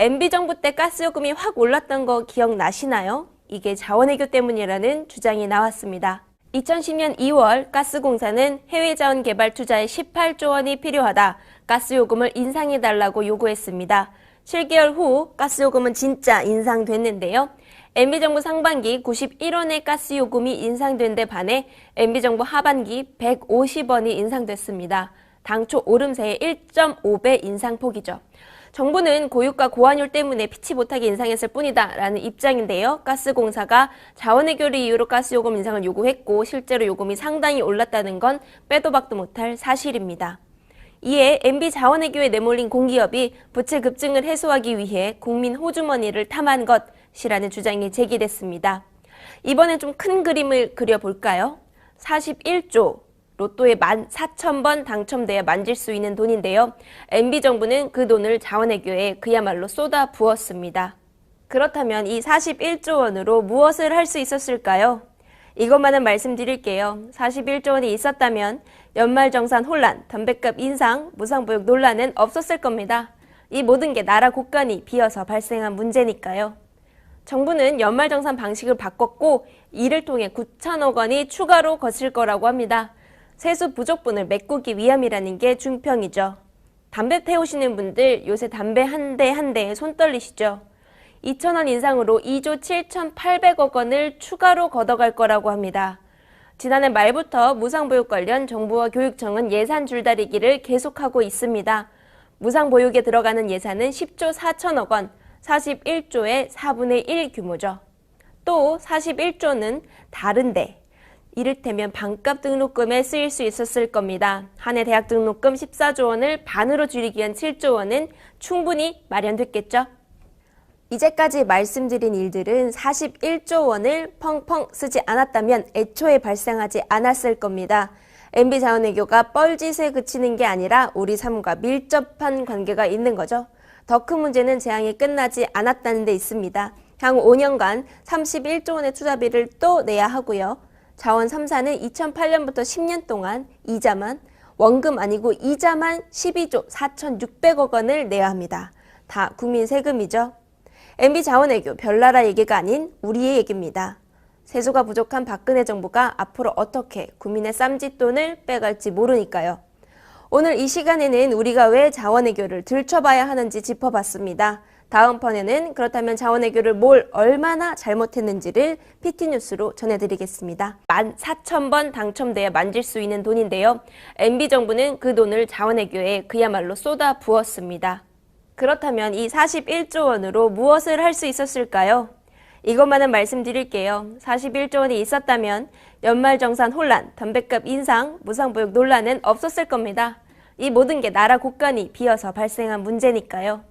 MB정부 때 가스요금이 확 올랐던 거 기억나시나요? 이게 자원외교 때문이라는 주장이 나왔습니다. 2010년 2월 가스공사는 해외자원 개발 투자에 18조 원이 필요하다. 가스요금을 인상해달라고 요구했습니다. 7개월 후 가스요금은 진짜 인상됐는데요. MB정부 상반기 91원의 가스요금이 인상된 데 반해 MB정부 하반기 150원이 인상됐습니다. 당초 오름세의 1.5배 인상폭이죠. 정부는 고유가 고환율 때문에 피치 못하게 인상했을 뿐이다 라는 입장인데요. 가스공사가 자원외교를 이유로 가스요금 인상을 요구했고 실제로 요금이 상당히 올랐다는 건 빼도 박도 못할 사실입니다. 이에 MB 자원외교에 내몰린 공기업이 부채 급증을 해소하기 위해 국민 호주머니를 탐한 것이라는 주장이 제기됐습니다. 이번엔 좀 큰 그림을 그려볼까요? 41조. 로또에 14,000번 당첨돼야 만질 수 있는 돈인데요. MB정부는 그 돈을 자원외교에 그야말로 쏟아 부었습니다. 그렇다면 이 41조 원으로 무엇을 할 수 있었을까요? 이것만은 말씀드릴게요. 41조 원이 있었다면 연말정산 혼란, 담뱃값 인상, 무상보육 논란은 없었을 겁니다. 이 모든 게 나라 곳간이 비어서 발생한 문제니까요. 정부는 연말정산 방식을 바꿨고 이를 통해 9천억 원이 추가로 거칠 거라고 합니다. 세수 부족분을 메꾸기 위함이라는 게 중평이죠. 담배 태우시는 분들 요새 담배 한 대 한 대에 손 떨리시죠? 2,000원 인상으로 2조 7,800억 원을 추가로 걷어갈 거라고 합니다. 지난해 말부터 무상보육 관련 정부와 교육청은 예산 줄다리기를 계속하고 있습니다. 무상보육에 들어가는 예산은 10조 4천억 원, 41조의 4분의 1 규모죠. 또 41조는 다른데 이를테면 반값 등록금에 쓰일 수 있었을 겁니다. 한 해 대학 등록금 14조 원을 반으로 줄이기 위한 7조 원은 충분히 마련됐겠죠. 이제까지 말씀드린 일들은 41조 원을 펑펑 쓰지 않았다면 애초에 발생하지 않았을 겁니다. MB자원외교가 뻘짓에 그치는 게 아니라 우리 삶과 밀접한 관계가 있는 거죠. 더 큰 문제는 재앙이 끝나지 않았다는 데 있습니다. 향후 5년간 31조 원의 투자비를 또 내야 하고요. 자원 3사는 2008년부터 10년 동안 이자만, 원금 아니고 이자만 12조 4,600억 원을 내야 합니다. 다 국민 세금이죠. MB자원외교 별나라 얘기가 아닌 우리의 얘기입니다. 세수가 부족한 박근혜 정부가 앞으로 어떻게 국민의 쌈짓돈을 빼갈지 모르니까요. 오늘 이 시간에는 우리가 왜 자원외교를 들춰봐야 하는지 짚어봤습니다. 다음 편에는 그렇다면 자원외교를 뭘 얼마나 잘못했는지를 PT뉴스로 전해드리겠습니다. 14,000번 당첨돼야 만질 수 있는 돈인데요. MB정부는 그 돈을 자원외교에 그야말로 쏟아 부었습니다. 그렇다면 이 41조 원으로 무엇을 할 수 있었을까요? 이것만은 말씀드릴게요. 41조 원이 있었다면 연말정산 혼란, 담뱃값 인상, 무상보육 논란은 없었을 겁니다. 이 모든 게 나라 곳간이 비어서 발생한 문제니까요.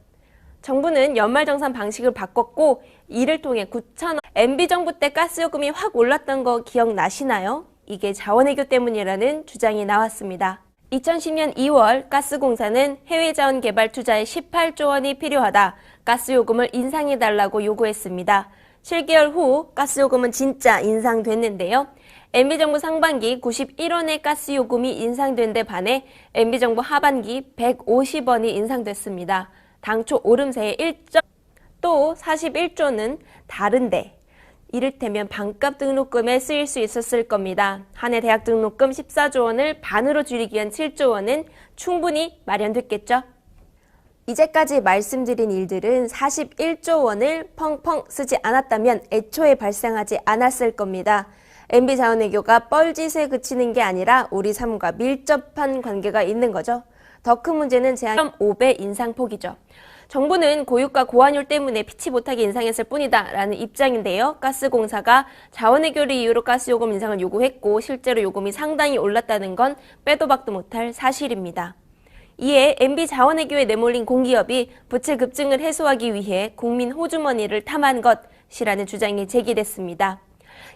정부는 연말정산 방식을 바꿨고 이를 통해 9천억 MB정부 때 가스요금이 확 올랐던 거 기억나시나요? 이게 자원외교 때문이라는 주장이 나왔습니다. 2010년 2월 가스공사는 해외자원 개발 투자에 18조 원이 필요하다. 가스요금을 인상해달라고 요구했습니다. 7개월 후 가스요금은 진짜 인상됐는데요. MB정부 상반기 91원의 가스요금이 인상된 데 반해 MB정부 하반기 150원이 인상됐습니다. 당초 오름세의 1점. 또 41조는 다른데 이를테면 반값 등록금에 쓰일 수 있었을 겁니다. 한 해 대학 등록금 14조 원을 반으로 줄이기 위한 7조 원은 충분히 마련됐겠죠. 이제까지 말씀드린 일들은 41조 원을 펑펑 쓰지 않았다면 애초에 발생하지 않았을 겁니다. MB자원외교가 뻘짓에 그치는 게 아니라 우리 삶과 밀접한 관계가 있는 거죠. 더 큰 문제는 재앙 5배 인상폭이죠. 정부는 고유가 고환율 때문에 피치 못하게 인상했을 뿐이다 라는 입장인데요. 가스공사가 자원외교를 이유로 가스요금 인상을 요구했고 실제로 요금이 상당히 올랐다는 건 빼도 박도 못할 사실입니다. 이에 MB자원외교에 내몰린 공기업이 부채 급증을 해소하기 위해 국민 호주머니를 탐한 것이라는 주장이 제기됐습니다.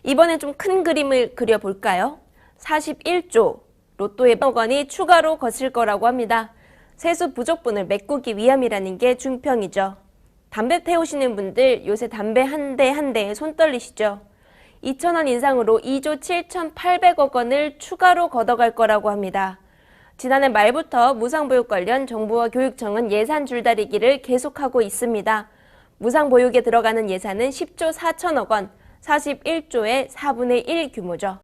이번엔 좀 큰 그림을 그려볼까요? 41조. 로또에 1억 원이 추가로 거칠 거라고 합니다. 세수 부족분을 메꾸기 위함이라는 게 중평이죠. 담배 태우시는 분들 요새 담배 한 대 한 대에 손 떨리시죠? 2,000원 인상으로 2조 7,800억 원을 추가로 걷어갈 거라고 합니다. 지난해 말부터 무상보육 관련 정부와 교육청은 예산 줄다리기를 계속하고 있습니다. 무상보육에 들어가는 예산은 10조 4천억 원, 41조의 4분의 1 규모죠.